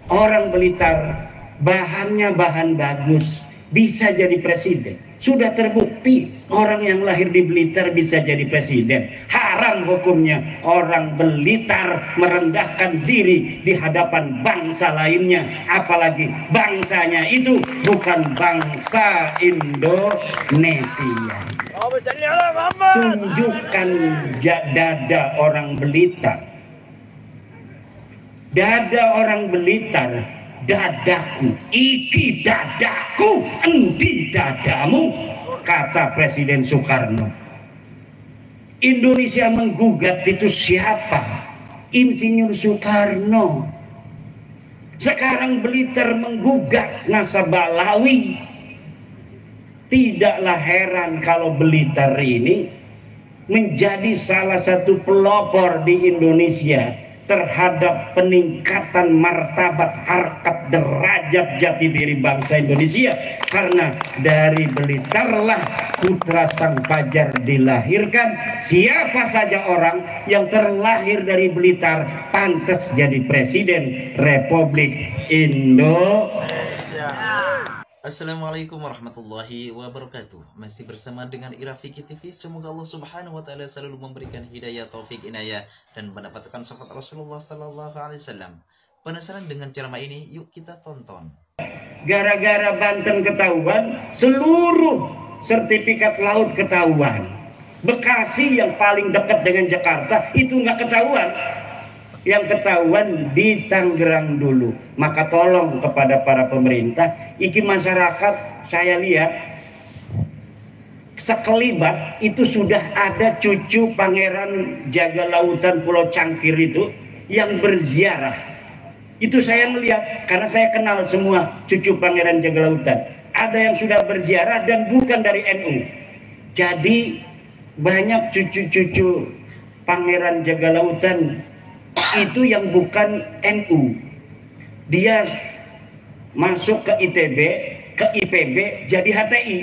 Orang Blitar bahannya bahan bagus, bisa jadi presiden. Sudah terbukti orang yang lahir di Blitar bisa jadi presiden. Haram hukumnya orang Blitar merendahkan diri di hadapan bangsa lainnya, apalagi bangsanya itu bukan bangsa Indonesia. Tunjukkan dada orang Blitar. Dada orang Blitar, dadaku, iki dadaku, endi dadamu, kata Presiden Soekarno. Indonesia menggugat itu siapa? Insinyur Soekarno. Sekarang Blitar menggugat nasabah Lawi. Tidaklah heran kalau Blitar ini menjadi salah satu pelopor di Indonesia terhadap peningkatan martabat, harkat, derajat jati diri bangsa Indonesia. Karena dari Blitarlah putra sang fajar dilahirkan. Siapa saja orang yang terlahir dari Blitar pantas jadi presiden Republik Indonesia. Assalamualaikum warahmatullahi wabarakatuh. Masih bersama dengan Irafiki TV. Semoga Allah subhanahu wa ta'ala selalu memberikan hidayah, taufik, inayah, dan mendapatkan syafaat Rasulullah sallallahu alaihi wasallam. Penasaran dengan ceramah ini? Yuk kita tonton. Gara-gara Banten ketahuan, seluruh sertifikat laut ketahuan. Bekasi yang paling dekat dengan Jakarta itu nggak ketahuan. Yang ketahuan di Tangerang dulu. Maka tolong kepada para pemerintah, iki masyarakat saya lihat sekelibat itu sudah ada cucu Pangeran Jaga Lautan Pulau Cangkir itu yang berziarah. Itu saya melihat karena saya kenal semua cucu Pangeran Jaga Lautan. Ada yang sudah berziarah dan bukan dari NU. Jadi banyak cucu-cucu Pangeran Jaga Lautan itu yang bukan NU. Dia masuk ke ITB, ke IPB, jadi HTI.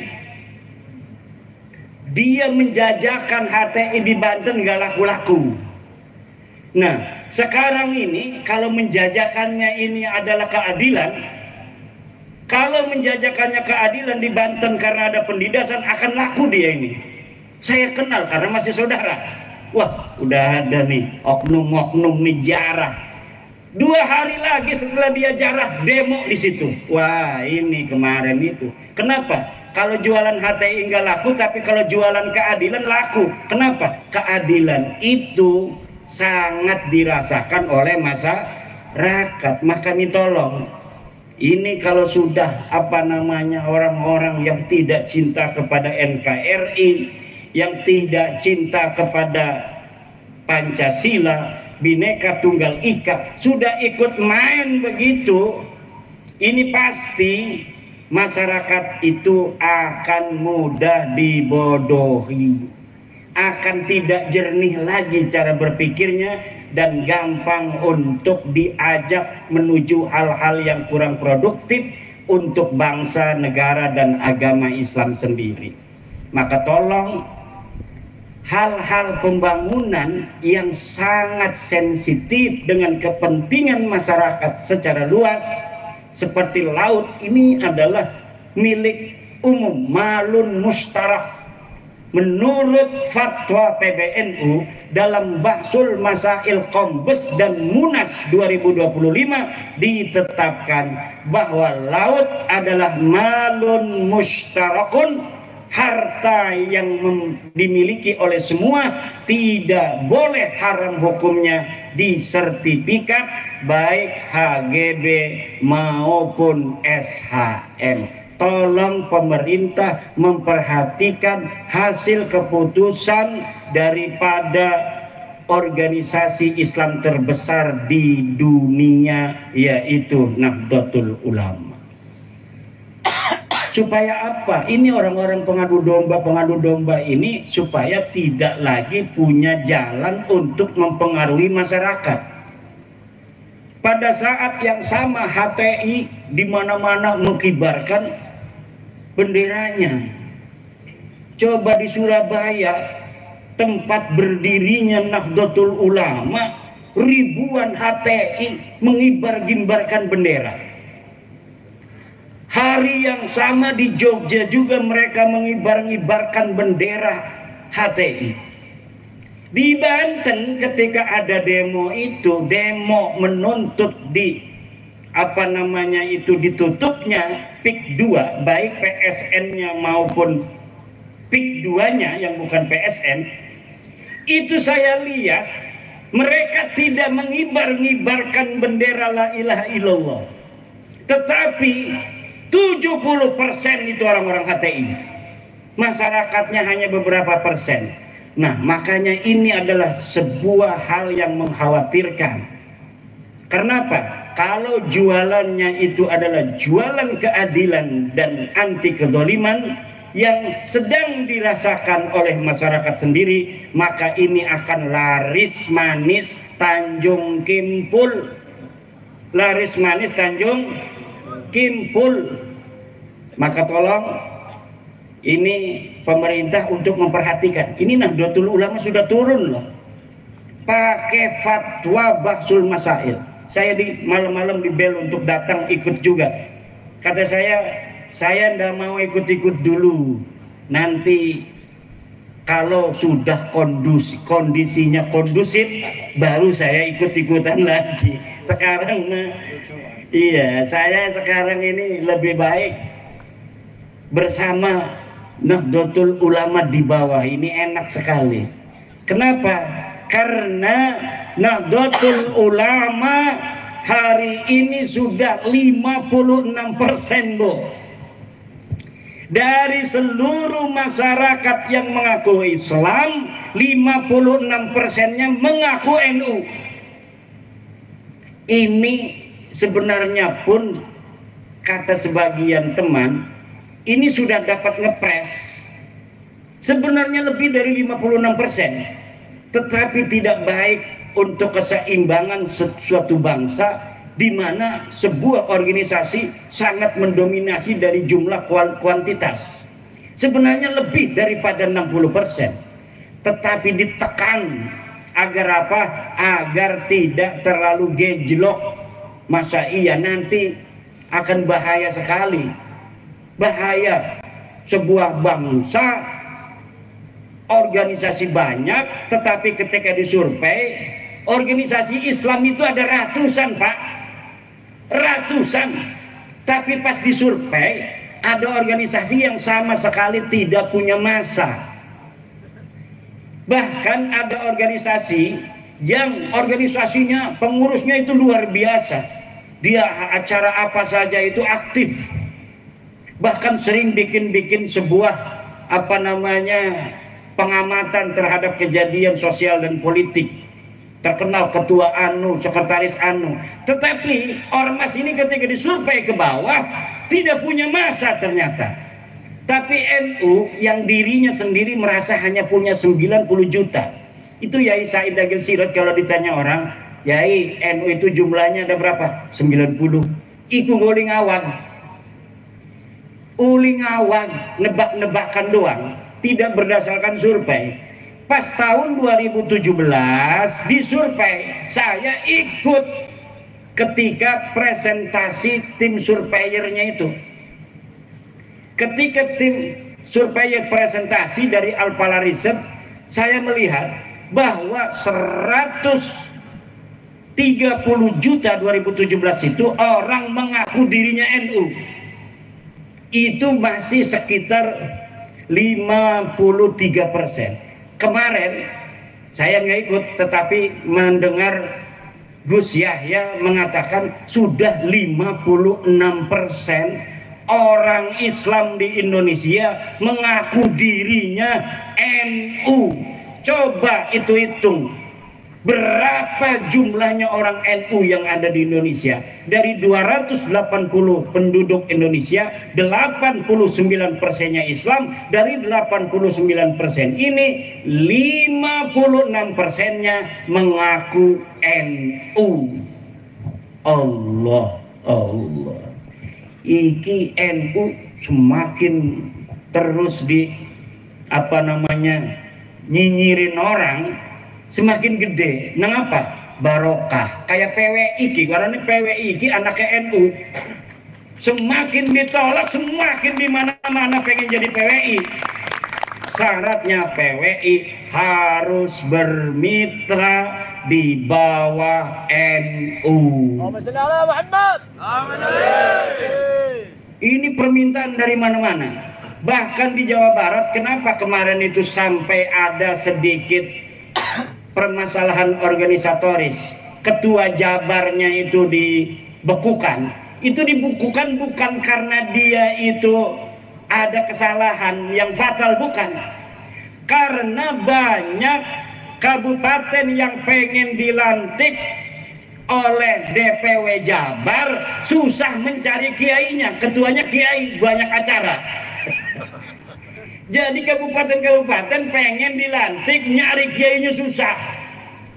Dia menjajakan HTI di Banten gak laku-laku. Nah, sekarang ini kalau menjajakannya ini adalah keadilan, kalau menjajakannya keadilan di Banten karena ada pendidasan, akan laku dia ini. Saya kenal karena masih saudara. Wah, udah ada nih oknum-oknum nih jarah. 2 hari lagi setelah dia jarah demo di situ. Wah, ini kemarin itu. Kenapa? Kalau jualan HTI enggak laku, tapi kalau jualan keadilan laku. Kenapa? Keadilan itu sangat dirasakan oleh masyarakat. Makanya tolong, ini kalau sudah orang-orang yang tidak cinta kepada NKRI, yang tidak cinta kepada Pancasila, Bhinneka Tunggal Ika, sudah ikut main begitu, ini pasti masyarakat itu akan mudah dibodohi, akan tidak jernih lagi cara berpikirnya, dan gampang untuk diajak menuju hal-hal yang kurang produktif untuk bangsa, negara, dan agama Islam sendiri. Maka tolong, hal-hal pembangunan yang sangat sensitif dengan kepentingan masyarakat secara luas seperti laut ini adalah milik umum, malun mustarak. Menurut fatwa PBNU dalam Bahsul Masail Kombes dan Munas 2025 ditetapkan bahwa laut adalah malun mustarakun, harta yang dimiliki oleh semua, tidak boleh haram hukumnya disertifikat baik HGB maupun SHM. Tolong pemerintah memperhatikan hasil keputusan daripada organisasi Islam terbesar di dunia, yaitu Nahdlatul Ulama. Supaya apa? Ini orang-orang pengadu domba ini supaya tidak lagi punya jalan untuk mempengaruhi masyarakat. Pada saat yang sama HTI di mana-mana mengibarkan benderanya. Coba di Surabaya, tempat berdirinya Nahdlatul Ulama, ribuan HTI mengibar-gimbarkan bendera. Hari yang sama di Jogja juga mereka mengibar-gibarkan bendera HTI. Di Banten ketika ada demo itu, demo menuntut ditutupnya PIK 2, baik PSN-nya maupun PIK 2-nya yang bukan PSN, itu saya lihat mereka tidak mengibar-gibarkan bendera la ilaha illallah. Tetapi 70% itu orang-orang HTI. Masyarakatnya hanya beberapa persen. Nah, makanya ini adalah sebuah hal yang mengkhawatirkan. Karena apa? Kalau jualannya itu adalah jualan keadilan dan anti kezaliman yang sedang dirasakan oleh masyarakat sendiri, maka ini akan laris manis Tanjung Kimpul. Laris manis Tanjung Kimpul. Maka tolong ini pemerintah untuk memperhatikan. Ini Nahdlatul Ulama sudah turun loh, pakai fatwa Bahsul Masail. Saya di malam-malam di bel untuk datang ikut juga. Kata saya ndak mau ikut-ikut dulu. Nanti kalau sudah kondisinya kondusif, baru saya ikut-ikutan lagi. Sekarang iya, saya sekarang ini lebih baik bersama Nahdlatul Ulama di bawah. Ini enak sekali. Kenapa? Karena Nahdlatul Ulama hari ini sudah 56%, Bu. Dari seluruh masyarakat yang mengaku Islam, 56%-nya mengaku NU. Ini sebenarnya pun kata sebagian teman, ini sudah dapat ngepres sebenarnya lebih dari 56%, tetapi tidak baik untuk keseimbangan suatu bangsa di mana sebuah organisasi sangat mendominasi dari jumlah kuantitas. Sebenarnya lebih daripada 60%, tetapi ditekan agar apa? Agar tidak terlalu gejlok. Masa iya nanti akan bahaya sekali. Bahaya sebuah bangsa organisasi banyak, tetapi ketika disurvei organisasi Islam itu ada ratusan, Pak, ratusan, tapi pas disurvei ada organisasi yang sama sekali tidak punya massa. Bahkan ada organisasi yang organisasinya pengurusnya itu luar biasa, dia acara apa saja itu aktif, bahkan sering bikin sebuah pengamatan terhadap kejadian sosial dan politik. Terkenal ketua anu, sekretaris anu. Tetapi ormas ini ketika disurvei ke bawah tidak punya massa ternyata. Tapi NU yang dirinya sendiri merasa hanya punya 90 juta. Itu Yai Said Agil Sirot kalau ditanya orang, Yai NU itu jumlahnya ada berapa? 90. Iku goling awang. Uling awang, nebak-nebakan doang, tidak berdasarkan survei. Pas tahun 2017 disurvei, saya ikut ketika presentasi tim surveyornya itu. Ketika tim surveyor presentasi dari Alpala Research, saya melihat bahwa 130 juta 2017 itu orang mengaku dirinya NU. Itu masih sekitar 53%. Kemarin saya nggak ikut, tetapi mendengar Gus Yahya mengatakan sudah 56% orang Islam di Indonesia mengaku dirinya NU. Coba itu hitung, berapa jumlahnya orang NU yang ada di Indonesia? Dari 280 penduduk Indonesia, 89%-nya Islam. Dari 89% ini 56%-nya mengaku NU. Allah. Iki NU semakin terus nyinyirin orang, semakin gede. Nah apa? barokah. Kayak PWI ki, karena ini PWI ki anaknya NU. Semakin ditolak, semakin di mana-mana pengen jadi PWI. Syaratnya PWI harus bermitra di bawah NU. Ini permintaan dari mana-mana. Bahkan di Jawa Barat, kenapa kemarin itu sampai ada sedikit permasalahan organisatoris? Ketua Jabarnya itu dibekukan. Itu dibekukan bukan karena dia itu ada kesalahan yang fatal, bukan. Karena banyak kabupaten yang pengen dilantik oleh DPW Jabar susah mencari kiainya, ketuanya kiai banyak acara. Jadi kabupaten-kabupaten pengen dilantik, nyari kiainya susah.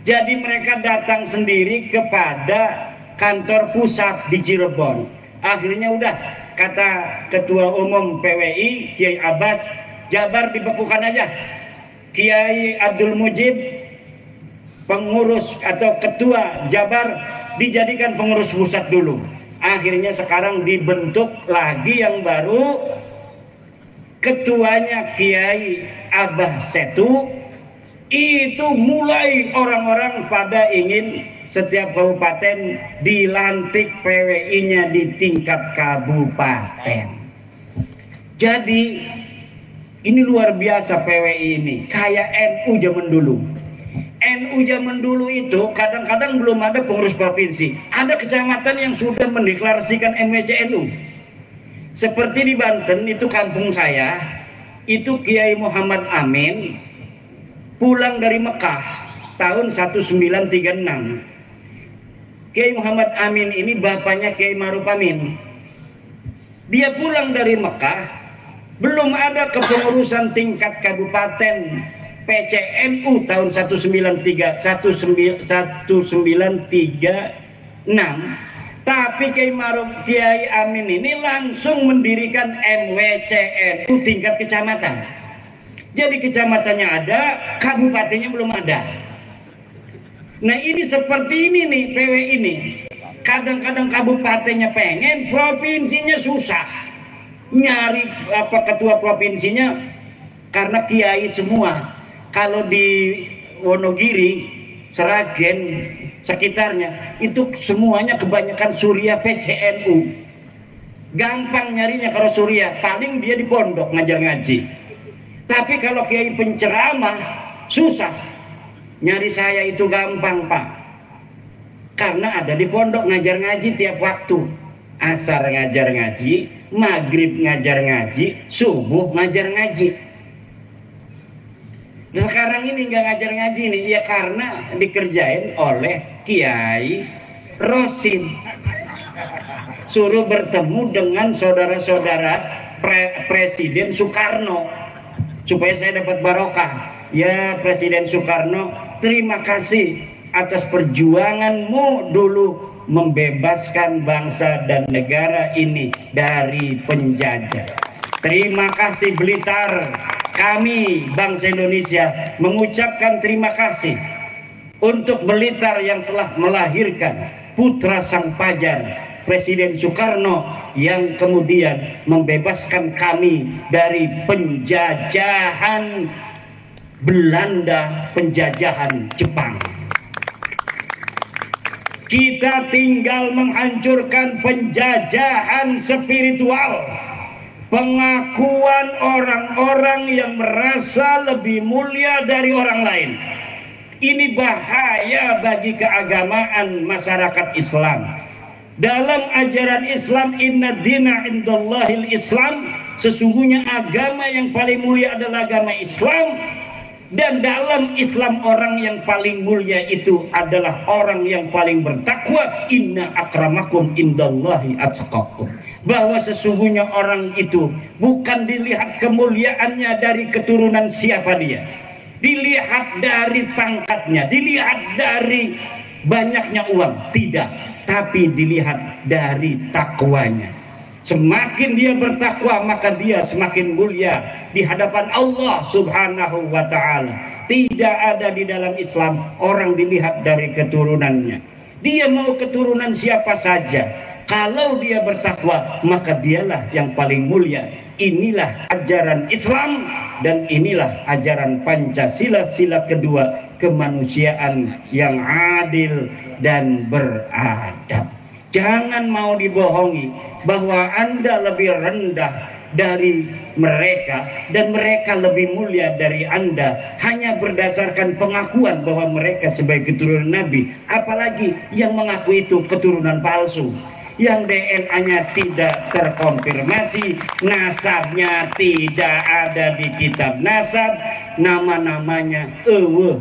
Jadi mereka datang sendiri kepada kantor pusat di Cirebon. Akhirnya udah, kata Ketua Umum PWI Kiai Abbas, Jabar dibekukan aja. Kiai Abdul Mujib, pengurus atau ketua Jabar, dijadikan pengurus pusat dulu. Akhirnya sekarang dibentuk lagi yang baru, ketuanya Kiai Abah Setu. Itu mulai orang-orang pada ingin setiap kabupaten dilantik PWI-nya di tingkat kabupaten. Jadi ini luar biasa PWI ini, kayak NU zaman dulu. NU zaman dulu itu kadang-kadang belum ada pengurus provinsi. Ada kecamatan yang sudah mendeklarasikan MWCNU. Seperti di Banten itu kampung saya, itu Kiai Muhammad Amin pulang dari Mekah tahun 1936. Kiai Muhammad Amin ini bapaknya Kiai Ma'ruf Amin. Dia pulang dari Mekah, belum ada kepengurusan tingkat kabupaten PCNU tahun 1936, tapi Kiai Ma'ruf Kiai Amin ini langsung mendirikan MWCNU tingkat kecamatan. Jadi kecamatannya ada, kabupatennya belum ada. Nah ini seperti ini nih PWI ini. Kadang-kadang kabupatennya pengen, provinsinya susah. Nyari ketua provinsinya karena kiai semua. Kalau di Wonogiri, Seragen, sekitarnya itu semuanya kebanyakan Surya PCNU. Gampang nyarinya kalau Surya, paling dia di pondok ngajar ngaji. Tapi kalau kiai penceramah susah. Nyari saya itu gampang, Pak. Karena ada di pondok ngajar ngaji tiap waktu. Asar ngajar ngaji, maghrib ngajar ngaji, subuh ngajar ngaji. Sekarang ini nggak ngajar ngaji nih, ya karena dikerjain oleh Kiai Rosin. Suruh bertemu dengan saudara-saudara Presiden Soekarno supaya saya dapat barokah. Ya Presiden Soekarno, terima kasih atas perjuanganmu dulu membebaskan bangsa dan negara ini dari penjajah. Terima kasih Blitar. Kami bangsa Indonesia mengucapkan terima kasih untuk Blitar yang telah melahirkan putra sang pajar Presiden Soekarno yang kemudian membebaskan kami dari penjajahan Belanda, penjajahan Jepang. Kita tinggal menghancurkan penjajahan spiritual, pengakuan orang-orang yang merasa lebih mulia dari orang lain. Ini bahaya bagi keagamaan masyarakat Islam. Dalam ajaran Islam, inna dina indallahil Islam, sesungguhnya agama yang paling mulia adalah agama Islam. Dan dalam Islam orang yang paling mulia itu adalah orang yang paling bertakwa. Inna akramakum indallahi atqakum. Bahwa sesungguhnya orang itu bukan dilihat kemuliaannya dari keturunan siapa dia, dilihat dari pangkatnya, dilihat dari banyaknya uang, tidak, tapi dilihat dari takwanya. Semakin dia bertakwa, maka dia semakin mulia di hadapan Allah Subhanahu wa ta'ala. Tidak ada di dalam Islam orang dilihat dari keturunannya. Dia mau keturunan siapa saja, kalau dia bertakwa, maka dialah yang paling mulia. Inilah ajaran Islam dan inilah ajaran Pancasila, sila kedua, kemanusiaan yang adil dan beradab. Jangan mau dibohongi bahwa Anda lebih rendah dari mereka dan mereka lebih mulia dari Anda hanya berdasarkan pengakuan bahwa mereka sebagai keturunan Nabi. Apalagi yang mengaku itu keturunan palsu, yang DNA-nya tidak terkonfirmasi, nasabnya tidak ada di kitab nasab, nama-namanya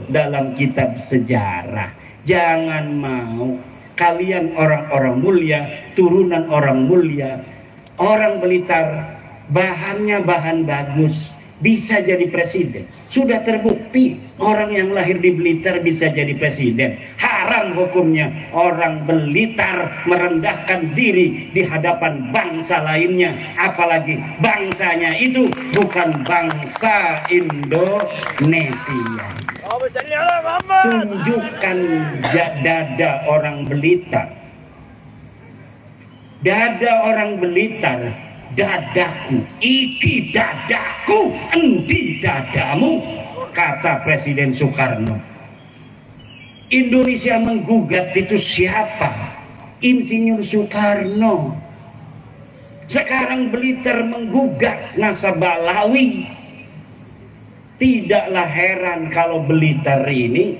dalam kitab sejarah. Jangan mau. Kalian orang-orang mulia, turunan orang mulia, orang Blitar, bahannya bahan bagus, bisa jadi presiden. Sudah terbukti orang yang lahir di Blitar bisa jadi presiden. Haram hukumnya orang Blitar merendahkan diri di hadapan bangsa lainnya, apalagi bangsanya itu bukan bangsa Indonesia. Tunjukkan dada orang Blitar. Dada orang Blitar, dadaku, iki dadaku, endi dadamu, kata Presiden Soekarno. Indonesia menggugat itu siapa? Insinyur Soekarno. Sekarang Blitar menggugat nasabah Lawi. Tidaklah heran kalau Blitar ini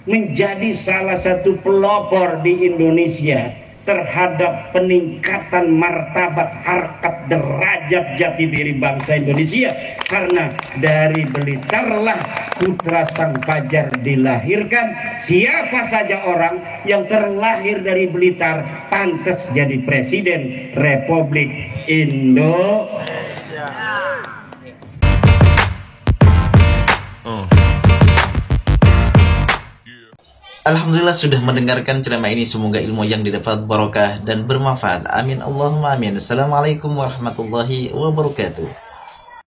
menjadi salah satu pelopor di Indonesia terhadap peningkatan martabat, harkat, derajat, jati diri bangsa Indonesia. Karena dari Blitarlah putra sang fajar dilahirkan. Siapa saja orang yang terlahir dari Blitar pantas jadi presiden Republik Indonesia. Alhamdulillah sudah mendengarkan ceramah ini. Semoga ilmu yang didapat barokah dan bermanfaat. Amin Allahumma amin. Assalamualaikum warahmatullahi wabarakatuh.